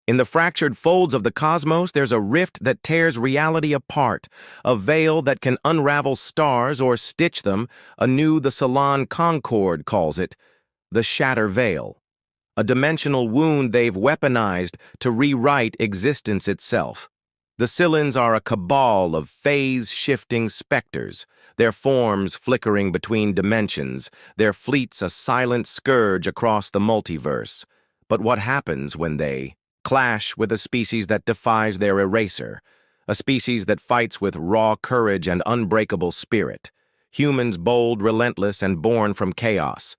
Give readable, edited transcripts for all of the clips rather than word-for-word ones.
In the fractured folds of the cosmos, there's a rift that tears reality apart, a veil that can unravel stars or stitch them, anew the Salon Concord calls it, the Shatterveil, a dimensional wound they've weaponized to rewrite existence itself. The Sillins are a cabal of phase-shifting specters, their forms flickering between dimensions, their fleets a silent scourge across the multiverse. But what happens when they clash with a species that defies their eraser, a species that fights with raw courage and unbreakable spirit, humans bold, relentless, and born from chaos?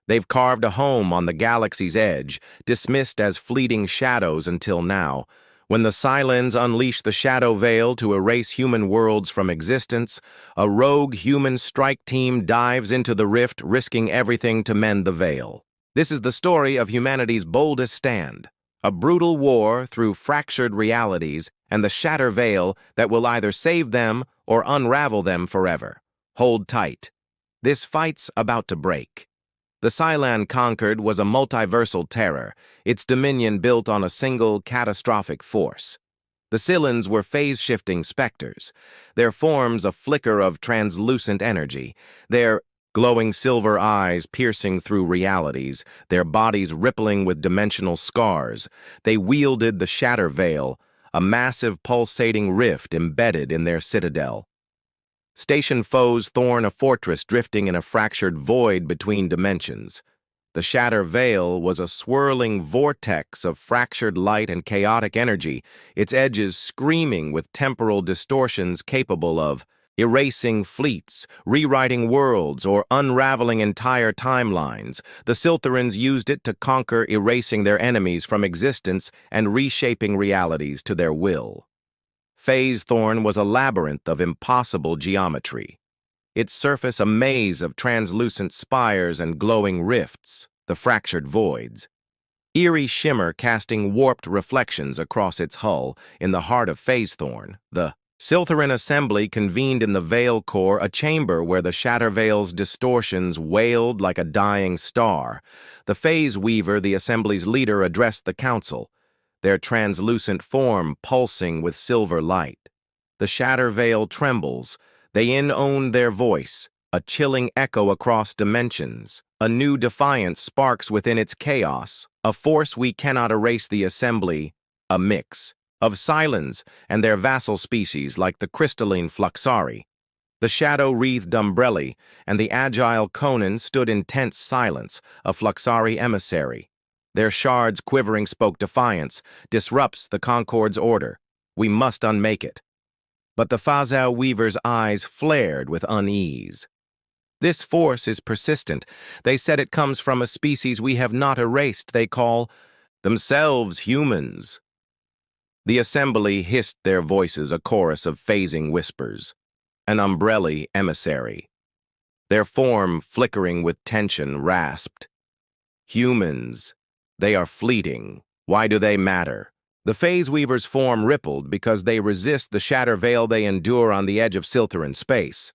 They've carved a home on the galaxy's edge, dismissed as fleeting shadows until now. When the Sylens unleash the Shatterveil to erase human worlds from existence, a rogue human strike team dives into the rift, risking everything to mend the veil. This is the story of humanity's boldest stand, a brutal war through fractured realities and the Shatterveil that will either save them or unravel them forever. Hold tight. This fight's about to break. The Cylon conquered was a multiversal terror, its dominion built on a single catastrophic force. The Sylens were phase-shifting specters, their forms a flicker of translucent energy, their glowing silver eyes piercing through realities, their bodies rippling with dimensional scars. They wielded the Shatterveil, a massive pulsating rift embedded in their citadel. Station foes thorn a fortress drifting in a fractured void between dimensions. The Shatterveil was a swirling vortex of fractured light and chaotic energy, its edges screaming with temporal distortions capable of erasing fleets, rewriting worlds, or unraveling entire timelines. The Siltherans used it to conquer, erasing their enemies from existence and reshaping realities to their will. Phase Thorn was a labyrinth of impossible geometry, its surface a maze of translucent spires and glowing rifts, the fractured voids. Eerie shimmer casting warped reflections across its hull. In the heart of Phase Thorn, the Siltheran assembly convened in the Veil Core, a chamber where the Shatterveil's distortions wailed like a dying star. The Phase Weaver, the assembly's leader, addressed the council, their translucent form pulsing with silver light. The Shatterveil trembles. They inone their voice, a chilling echo across dimensions. A new defiance sparks within its chaos, a force we cannot erase. The assembly, a mix of Sylens and their vassal species like the crystalline Fluxari. The shadow-wreathed Umbrelli and the agile Conan stood in tense silence, a Fluxari emissary. Their shards quivering spoke defiance, disrupts the Concord's order. We must unmake it. But the Phasal Weaver's eyes flared with unease. This force is persistent. They said it comes from a species we have not erased. They call themselves humans. The assembly hissed their voices, a chorus of phasing whispers. An Umbrelli emissary. Their form, flickering with tension, rasped. Humans. They are fleeting. Why do they matter? The Phase Weaver's form rippled because they resist the Shatterveil they endure on the edge of Siltheran space.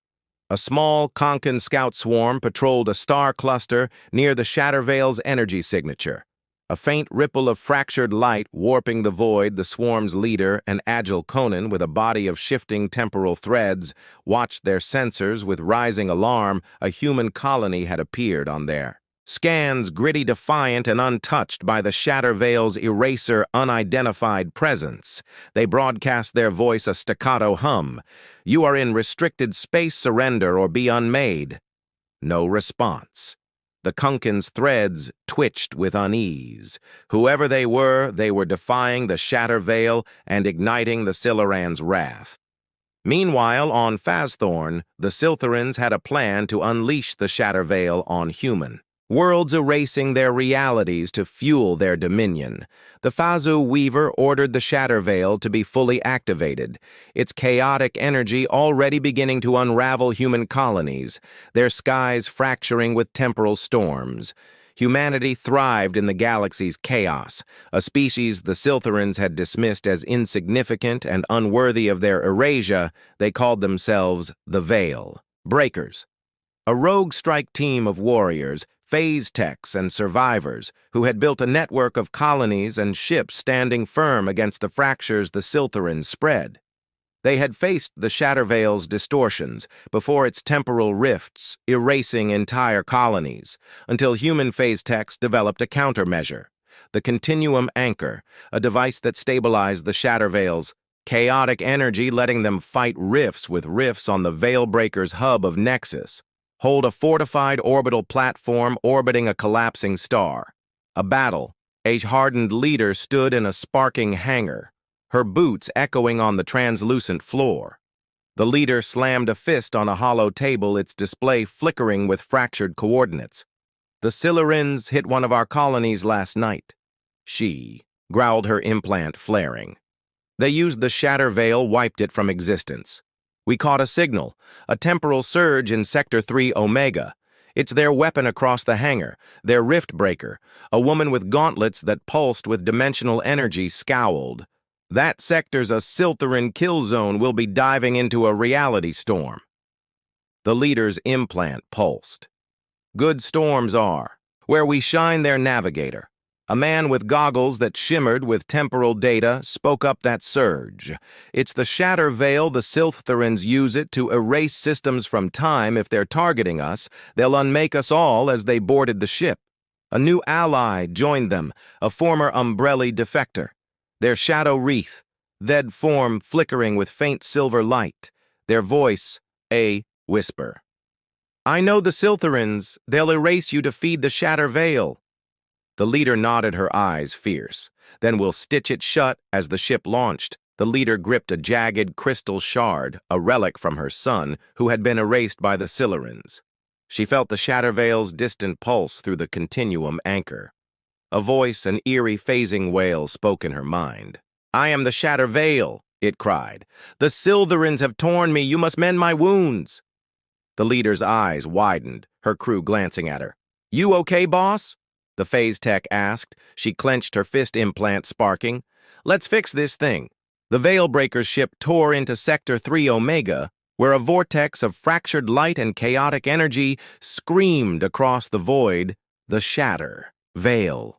A small Konkan scout swarm patrolled a star cluster near the Shatterveil's energy signature. A faint ripple of fractured light warping the void. The swarm's leader, an agile Conan with a body of shifting temporal threads, watched their sensors with rising alarm. A human colony had appeared on there. Scans gritty, defiant, and untouched by the Shatterveil's eraser unidentified presence. They broadcast their voice a staccato hum. You are in restricted space, surrender or be unmade. No response. The Kunkin's threads twitched with unease. Whoever they were defying the Shatterveil and igniting the Siltheran's wrath. Meanwhile, on Phasthorn, the Siltherans had a plan to unleash the Shatterveil on human worlds, erasing their realities to fuel their dominion. The Phazu Weaver ordered the Shatterveil to be fully activated, its chaotic energy already beginning to unravel human colonies, their skies fracturing with temporal storms. Humanity thrived in the galaxy's chaos, a species the Siltherans had dismissed as insignificant and unworthy of their erasure. They called themselves the Veil Breakers. A rogue strike team of warriors, phase techs and survivors who had built a network of colonies and ships standing firm against the fractures the Siltherans spread. They had faced the Shatterveil's distortions before its temporal rifts, erasing entire colonies, until human phase techs developed a countermeasure, the Continuum Anchor, a device that stabilized the Shatterveil's chaotic energy, letting them fight rifts with rifts on the Veilbreaker's hub of Nexus, hold a fortified orbital platform orbiting a collapsing star. A battle. A hardened leader stood in a sparking hangar, her boots echoing on the translucent floor. The leader slammed a fist on a hollow table, its display flickering with fractured coordinates. "The Siltherans hit one of our colonies last night." She growled, her implant flaring. "They used the Shatterveil, wiped it from existence. We caught a signal, a temporal surge in Sector 3 Omega. It's their weapon across the hangar, their rift breaker. A woman with gauntlets that pulsed with dimensional energy scowled. That sector's a Siltheran kill zone. We'll be diving into a reality storm." The leader's implant pulsed. "Good storms are where we shine their navigator." A man with goggles that shimmered with temporal data spoke up that surge. "It's the Shatterveil. The Siltherans use it to erase systems from time. If they're targeting us, they'll unmake us all." As they boarded the ship, a new ally joined them, a former Umbrelli defector. Their shadow wreath, dead form flickering with faint silver light. Their voice, a whisper. "I know the Siltherans. They'll erase you to feed the Shatterveil." The leader nodded, her eyes fierce. "Then we'll stitch it shut." As the ship launched, the leader gripped a jagged crystal shard, a relic from her son, who had been erased by the Siltherans. She felt the Shatterveil's distant pulse through the Continuum Anchor. A voice, an eerie phasing wail, spoke in her mind. "I am the Shatterveil," it cried. "The Siltherans have torn me. You must mend my wounds." The leader's eyes widened, her crew glancing at her. "You okay, boss?" the phase tech asked. She clenched her fist, implant sparking. "Let's fix this thing." The Veilbreaker's ship tore into Sector 3 Omega, where a vortex of fractured light and chaotic energy screamed across the void. The Shatterveil.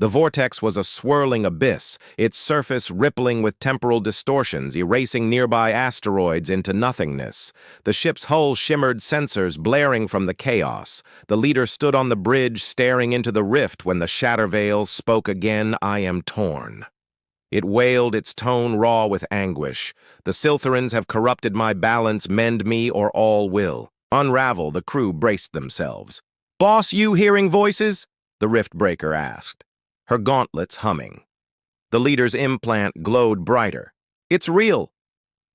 The vortex was a swirling abyss, its surface rippling with temporal distortions, erasing nearby asteroids into nothingness. The ship's hull shimmered, sensors blaring from the chaos. The leader stood on the bridge, staring into the rift when the Shatterveil spoke again. "I am torn." It wailed, its tone raw with anguish. "The Siltherans have corrupted my balance. Mend me or all will unravel." The crew braced themselves. "Boss, you hearing voices?" the rift breaker asked, her gauntlets humming. The leader's implant glowed brighter. "It's real."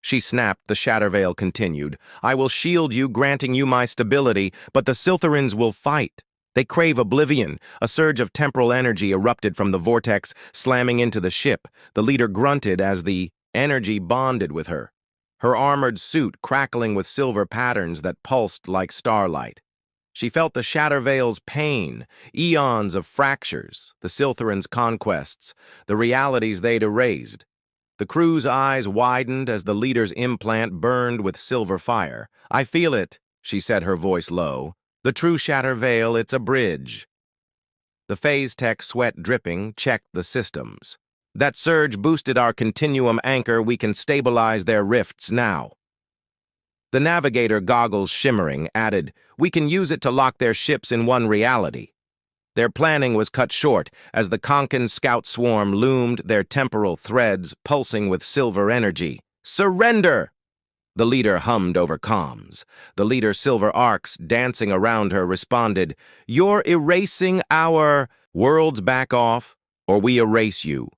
She snapped. The Shatterveil continued. "I will shield you, granting you my stability, but the Siltherans will fight. They crave oblivion." A surge of temporal energy erupted from the vortex, slamming into the ship. The leader grunted as the energy bonded with her, her armored suit crackling with silver patterns that pulsed like starlight. She felt the Shatterveil's pain, eons of fractures, the Siltherans' conquests, the realities they'd erased. The crew's eyes widened as the leader's implant burned with silver fire. "I feel it," she said, her voice low. "The true Shatterveil, it's a bridge." The phase tech, sweat dripping, checked the systems. "That surge boosted our Continuum Anchor. We can stabilize their rifts now." The navigator, goggles shimmering, added, "We can use it to lock their ships in one reality." Their planning was cut short as the Konkan scout swarm loomed, their temporal threads pulsing with silver energy. "Surrender!" the leader hummed over comms. The leader, Silver Arcs, dancing around her, responded, "You're erasing our worlds. Back off, or we erase you."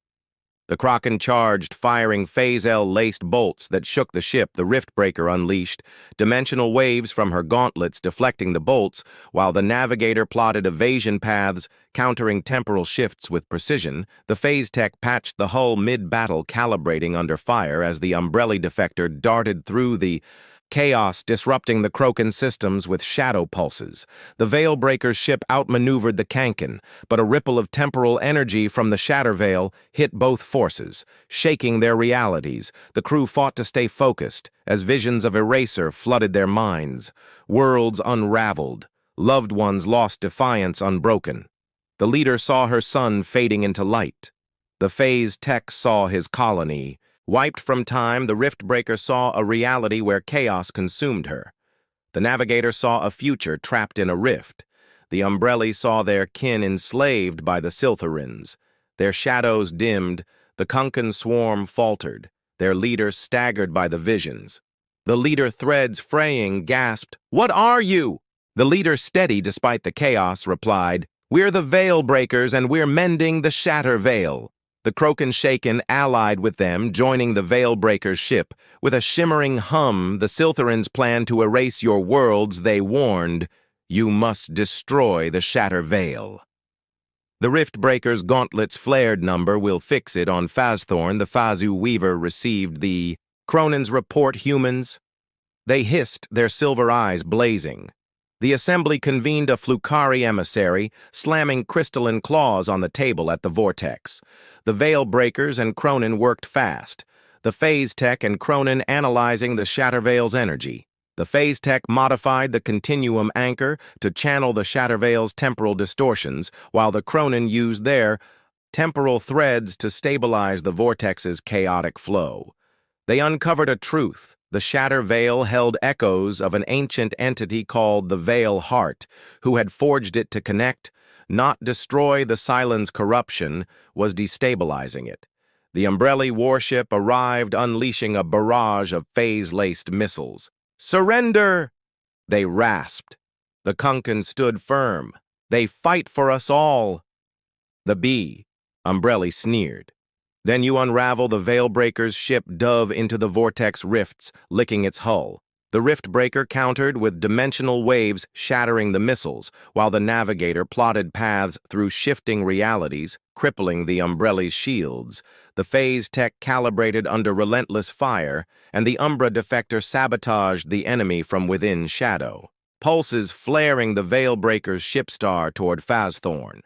The Kraken charged, firing phase-L-laced bolts that shook the ship. The Riftbreaker unleashed dimensional waves from her gauntlets, deflecting the bolts, while the navigator plotted evasion paths, countering temporal shifts with precision. The phase tech patched the hull mid-battle, calibrating under fire as the Umbrelli defector darted through the chaos, disrupting the Kroken systems with shadow pulses. The Veilbreaker's ship outmaneuvered the Kankan, but a ripple of temporal energy from the Shatterveil hit both forces, shaking their realities. The crew fought to stay focused as visions of Eraser flooded their minds. Worlds unraveled, Loved ones lost defiance unbroken. The leader saw her son fading into light. The phase tech saw his colony. Wiped from time, the Riftbreaker saw a reality where chaos consumed her. The Navigator saw a future trapped in a rift. The Umbrelli saw their kin enslaved by the Siltharins. Their shadows dimmed, the Kunkan swarm faltered, their leader staggered by the visions. The leader, threads fraying, gasped, "What are you?" The leader, steady despite the chaos, replied, "We're the Veil Breakers and we're mending the Shatterveil." The Kroken shaken allied with them, joining the Veil Breakers' ship. With a shimmering hum, the Siltharins planned to erase your worlds. They warned, "You must destroy the Shatterveil." The Riftbreaker's gauntlets flared number will fix it on Phasthorn. The Fazu Weaver received the Cronin's report, humans. They hissed, their silver eyes blazing. The assembly convened a Flukari emissary, slamming crystalline claws on the table at the vortex. The Veil Breakers and Cronin worked fast, the Phase Tech and Cronin analyzing the Shatterveil's energy. The Phase Tech modified the continuum anchor to channel the Shatterveil's temporal distortions, while the Cronin used their temporal threads to stabilize the vortex's chaotic flow. They uncovered a truth. The Shatterveil held echoes of an ancient entity called the Veil Heart, who had forged it to connect, not destroy. The Silence corruption was destabilizing it. The Umbrelli warship arrived, unleashing a barrage of phase-laced missiles. "Surrender!" they rasped. The Kunkan stood firm. "They fight for us all." "The bee," Umbrelli sneered. "Then you unravel the Veilbreaker's ship, dove into the vortex rifts, licking its hull. The Riftbreaker countered with dimensional waves shattering the missiles, while the Navigator plotted paths through shifting realities, crippling the Umbrelli's shields. The Phase Tech calibrated under relentless fire, and the Umbra Defector sabotaged the enemy from within shadow, pulses flaring the Veilbreaker's ship star toward Phasthorn,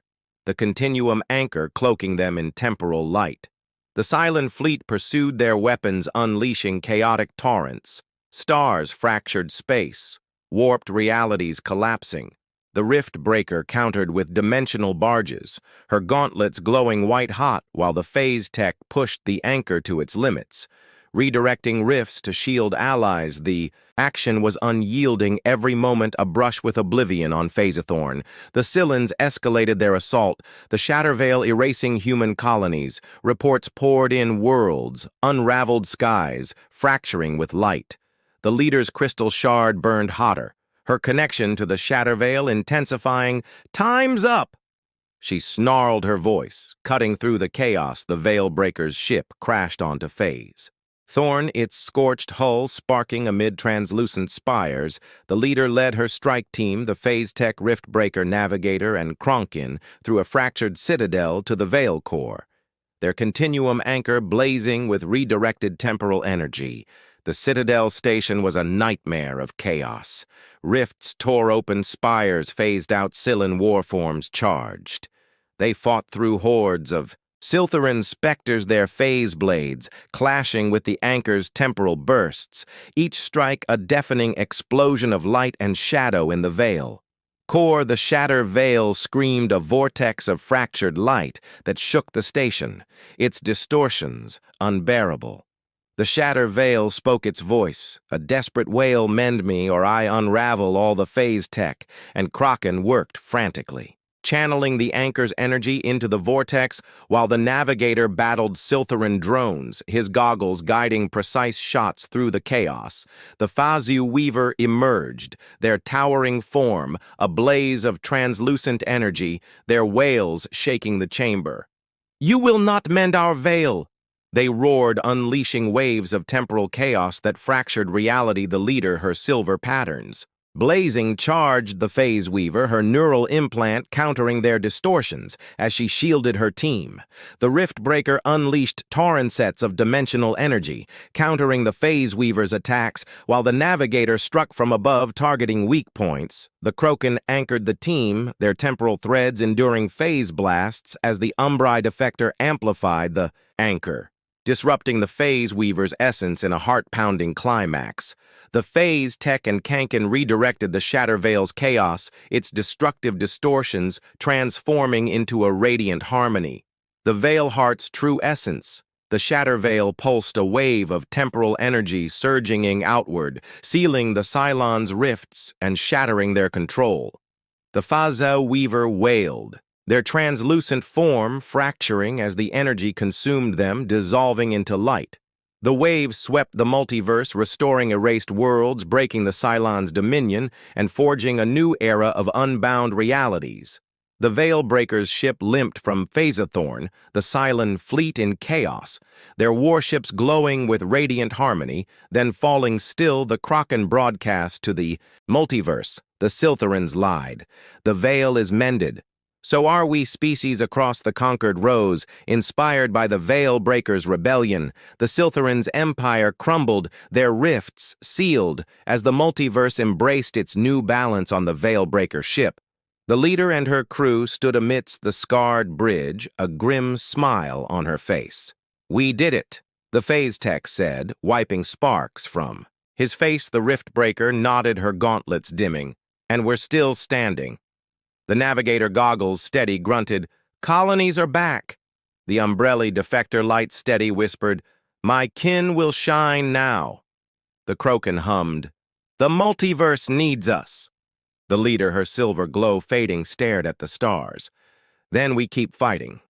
the continuum anchor cloaking them in temporal light. The Silent Fleet pursued their weapons, unleashing chaotic torrents. Stars fractured space, warped realities collapsing. The Riftbreaker countered with dimensional barges, her gauntlets glowing white-hot while the Phase Tech pushed the anchor to its limits. Redirecting rifts to shield allies, the action was unyielding, every moment a brush with oblivion on Phasethorn. The Sillins escalated their assault, the Shatterveil erasing human colonies. Reports poured in, worlds, unraveled skies, fracturing with light. The leader's crystal shard burned hotter, her connection to the Shatterveil intensifying. "Time's up!" She snarled her voice, cutting through the chaos. The Veilbreaker's ship crashed onto Phase Thorn, its scorched hull sparking amid translucent spires. The leader led her strike team, the Phase Tech Riftbreaker Navigator and Kronkin, through a fractured citadel to the Veil Core, their continuum anchor blazing with redirected temporal energy. The Citadel station was a nightmare of chaos. Rifts tore open spires, phased out Sillin warforms charged. They fought through hordes of Siltharin specters, their phase blades, clashing with the anchor's temporal bursts, each strike a deafening explosion of light and shadow in the veil. Core, the Shatterveil screamed, a vortex of fractured light that shook the station, its distortions unbearable. The Shatterveil spoke its voice, a desperate wail: "Mend me, or I unravel all the Phase Tech," and Kraken worked frantically, channeling the anchor's energy into the vortex, while the Navigator battled Siltharin drones, his goggles guiding precise shots through the chaos. The Fazu Weaver emerged, their towering form a blaze of translucent energy, their wails shaking the chamber. "You will not mend our veil!" they roared, unleashing waves of temporal chaos that fractured reality. The leader, her silver patterns blazing, charged the Phase Weaver, her neural implant countering their distortions as she shielded her team. The Riftbreaker unleashed torrents of dimensional energy, countering the Phase Weaver's attacks, while the Navigator struck from above, targeting weak points. The Kroken anchored the team, their temporal threads enduring phase blasts as the Umbri Defector amplified the anchor. disrupting the Phase Weaver's essence in a heart-pounding climax. The Phase Tech and Kankin redirected the Shatterveil's chaos, its destructive distortions transforming into a radiant harmony. The Veil Heart's true essence. The Shatterveil pulsed a wave of temporal energy surging outward, sealing the Cylon's rifts and shattering their control. The Phase Weaver wailed, their translucent form fracturing as the energy consumed them, dissolving into light. The waves swept the multiverse, restoring erased worlds, breaking the Cylon's dominion, and forging a new era of unbound realities. The Veilbreaker's ship limped from Phasathorn, the Cylon fleet in chaos, their warships glowing with radiant harmony, then falling still. The Kraken broadcast to the multiverse. The Siltharans lied. The veil is mended. So are we, species across the conquered rose, inspired by the Veilbreaker's rebellion. The Siltharans' empire crumbled, their rifts sealed, as the multiverse embraced its new balance on the Veilbreaker ship. The leader and her crew stood amidst the scarred bridge, a grim smile on her face. "We did it," the Phase Tech said, wiping sparks from his face. The Riftbreaker nodded, her gauntlets dimming. "And we're still standing." The Navigator Goggles steady grunted, "Colonies are back." The Umbrelli Defector Light Steady whispered, "My kin will shine now." The Kroken hummed, "The multiverse needs us." The leader, her silver glow fading, stared at the stars. "Then we keep fighting.